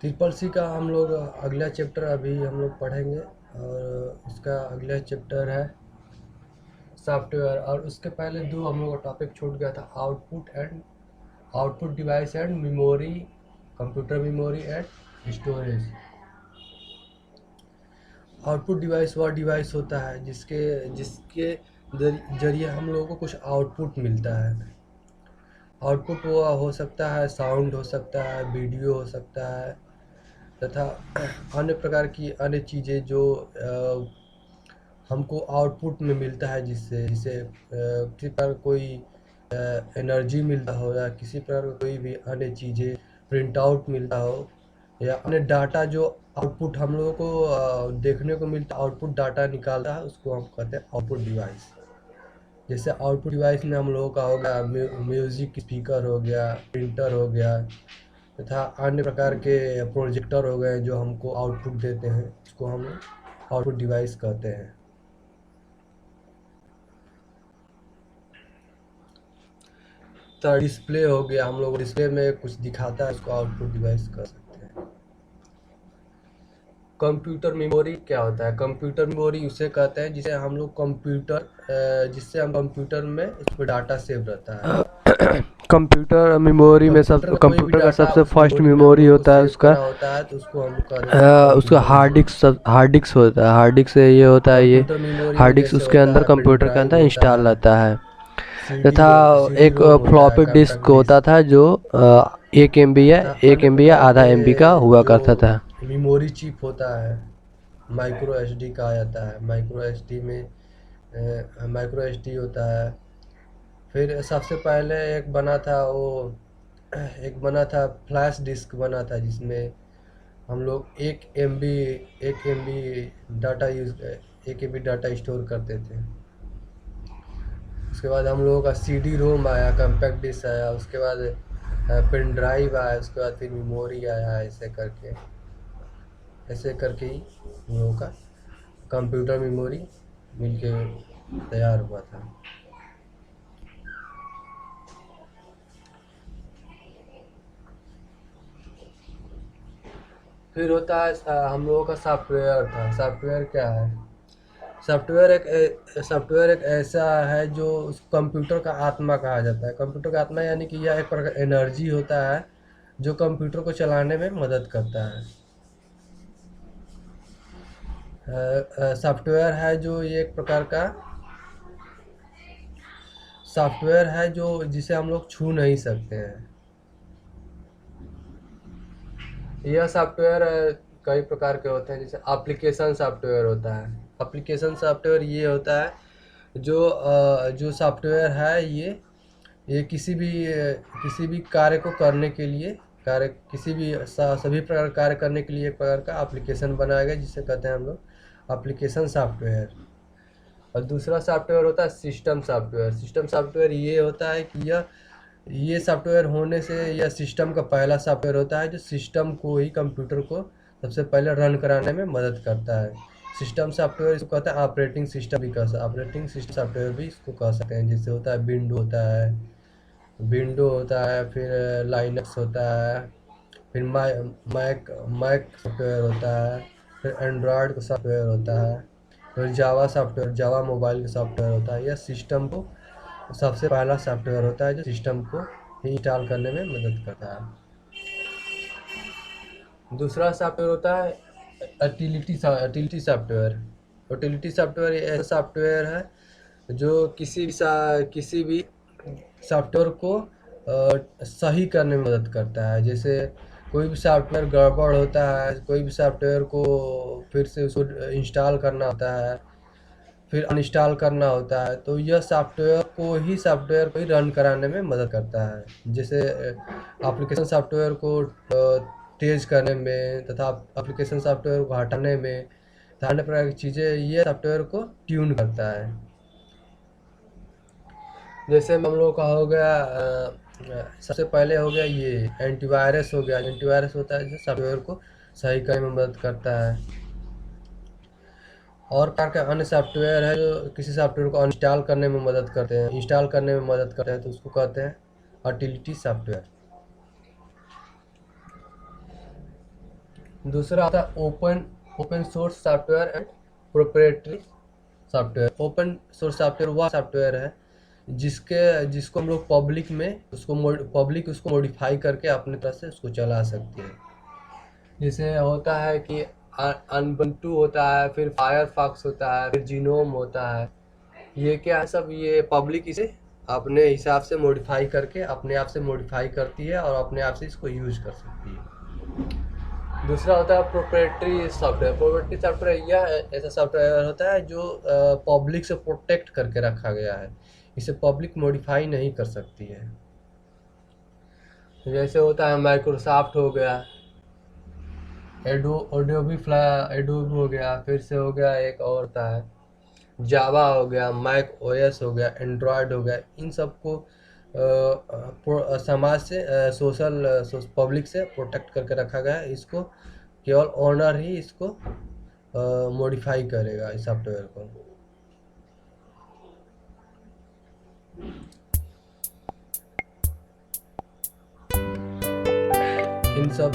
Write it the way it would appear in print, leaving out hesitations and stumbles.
Triple C का हम लोग अगला चैप्टर अभी हम लोग पढ़ेंगे, और उसका अगला चैप्टर है सॉफ्टवेयर। और उसके पहले दो हम लोग का टॉपिक छूट गया था, output device and memory, computer memory and storage. Output device वह डिवाइस होता है जिसके जिसके जरिए हम लोगों को कुछ आउटपुट मिलता है। आउटपुट वो हो सकता है, साउंड हो सकता है, वीडियो हो सकता है, तथा अन्य प्रकार की अन्य चीज़ें जो हमको आउटपुट में मिलता है, जिससे जिसे किसी प्रकार कोई एनर्जी मिलता हो, या किसी प्रकार कोई भी अन्य चीज़ें प्रिंट आउट मिलता हो, या अन्य डाटा जो आउटपुट हम लोगों को देखने को मिलता, आउटपुट डाटा निकालता है, उसको हम कहते हैं आउटपुट डिवाइस। जैसे आउटपुट डिवाइस में हम लोगों का हो गया म्यूज़िक स्पीकर हो गया, प्रिंटर हो गया, तथा अन्य प्रकार के प्रोजेक्टर हो गए जो हमको आउटपुट देते हैं, उसको हम आउटपुट डिवाइस कहते हैं। तो डिस्प्ले हो गया, हम लोग डिस्प्ले में कुछ दिखाता है, उसको आउटपुट डिवाइस कह सकते हैं। कंप्यूटर मेमोरी क्या होता है? कंप्यूटर मेमोरी उसे कहते हैं जिसे हम लोग जिससे हम कंप्यूटर में उस पर डाटा सेव रहता है। कंप्यूटर मेमोरी में कंप्यूटर का सबसे फर्स्ट मेमोरी होता है उसका होता है, तो उसको हम लोग उसका हार्ड डिस्क होता है। हार्ड डिस्क से ये होता है, ये हार्ड डिस्क उसके अंदर कंप्यूटर के अंदर इंस्टॉल रहता है। तथा एक फ्लॉपी डिस्क होता था जो 1 MB या आधा MB का हुआ करता था। मेमोरी चिप होता है, माइक्रो एसडी कहा जाता है। माइक्रो एसडी होता है। फिर सबसे पहले एक बना था फ्लैश डिस्क बना था, जिसमें हम लोग 1 MB डाटा स्टोर करते थे। उसके बाद हम लोगों का सीडी रोम आया, कम्पैक्ट डिस्क आया, उसके बाद पेन ड्राइव आया, उसके बाद फिर मेमोरी आया। ऐसे करके ही हम लोगों का कंप्यूटर मेमोरी मिलके तैयार हुआ था। फिर होता है हम लोगों का सॉफ्टवेयर था। सॉफ्टवेयर क्या है? सॉफ्टवेयर एक ऐसा है जो उस कंप्यूटर का आत्मा कहा जाता है। कंप्यूटर का आत्मा यानी कि यह एक प्रकार एनर्जी होता है जो कंप्यूटर को चलाने में मदद करता है। सॉफ्टवेयर है जो ये एक प्रकार का सॉफ्टवेयर है जो जिसे हम लोग छू नहीं सकते हैं। यह सॉफ्टवेयर कई प्रकार के होते हैं, जैसे एप्लीकेशन सॉफ्टवेयर होता है। एप्लीकेशन सॉफ्टवेयर ये होता है जो सॉफ्टवेयर है, ये किसी भी कार्य को करने के लिए सभी प्रकार का कार्य करने के लिए एक प्रकार का एप्लीकेशन बनाया गया, जिसे कहते हैं हम लोग एप्लीकेशन सॉफ्टवेयर। और दूसरा सॉफ्टवेयर होता है सिस्टम सॉफ्टवेयर। सिस्टम सॉफ्टवेयर ये होता है कि ये सॉफ्टवेयर होने से यह सिस्टम का पहला सॉफ्टवेयर होता है जो सिस्टम को ही कंप्यूटर को सबसे पहले रन कराने में मदद करता है। सिस्टम सॉफ्टवेयर इसको कहते हैं ऑपरेटिंग सिस्टम भी ऑपरेटिंग सिस्टम सॉफ्टवेयर भी इसको कह सकते हैं। जैसे होता है विंडो होता है, फिर लाइनक्स होता है, फिर मैक सॉफ्टवेयर होता है, फिर एंड्रॉयड का सॉफ्टवेयर होता है, फिर जावा मोबाइल का सॉफ्टवेयर होता है। यह सिस्टम को सबसे पहला सॉफ्टवेयर होता है जो सिस्टम को इंस्टॉल करने में मदद करता है। दूसरा सॉफ्टवेयर होता है यूटिलिटी सॉफ्टवेयर। यूटिलिटी सॉफ्टवेयर ऐसा सॉफ्टवेयर है जो किसी भी सॉफ्टवेयर को सही करने में मदद करता है। जैसे कोई भी सॉफ्टवेयर गड़बड़ होता है, कोई भी सॉफ्टवेयर को फिर से उसको इंस्टॉल करना होता है, फिर अनइंस्टॉल करना होता है, तो यह सॉफ्टवेयर को ही रन कराने में मदद करता है। जैसे एप्लीकेशन सॉफ्टवेयर को तेज करने में, तथा एप्लीकेशन सॉफ्टवेयर को हटाने में, अन्य प्रकार की चीज़ें ये सॉफ्टवेयर को ट्यून करता है। जैसे हम लोग का हो गया सबसे पहले हो गया ये एंटीवायरस हो गया। एंटीवायरस होता है जो सॉफ्टवेयर को सही करने में मदद करता है। और प्रकार के अन्य सॉफ्टवेयर है जो किसी सॉफ्टवेयर को इंस्टॉल करने में मदद करते हैं, तो उसको कहते हैं यूटिलिटी सॉफ्टवेयर। दूसरा आता है open source software and proprietary software. Open source software वह सॉफ्टवेयर है जिसको हम लोग पब्लिक उसको मॉडिफाई करके अपने तरह से उसको चला सकते हैं। जैसे होता है कि अनबंटू होता है, फिर फायरफॉक्स होता है, फिर जीनोम होता है। ये क्या है सब, ये पब्लिक इसे अपने हिसाब से मॉडिफाई करके अपने आप से मॉडिफाई करती है और अपने आप से इसको यूज कर सकती है। दूसरा होता है प्रोप्राइटरी सॉफ्टवेयर। प्रोप्राइटरी सॉफ्टवेयर यह ऐसा सॉफ्टवेयर होता है जो पब्लिक से प्रोटेक्ट करके रखा गया है, इसे पब्लिक मॉडिफाई नहीं कर सकती है। जैसे होता है माइक्रोसॉफ्ट हो गया, एडोबी हो गया, फिर से हो गया एक और होता है जावा हो गया, मैक ओएस हो गया, एंड्रॉयड हो गया। इन सबको समाज से पब्लिक से प्रोटेक्ट करके रखा गया है। इसको केवल ओनर ही इसको मॉडिफाई करेगा इस सॉफ्टवेयर को। इन सब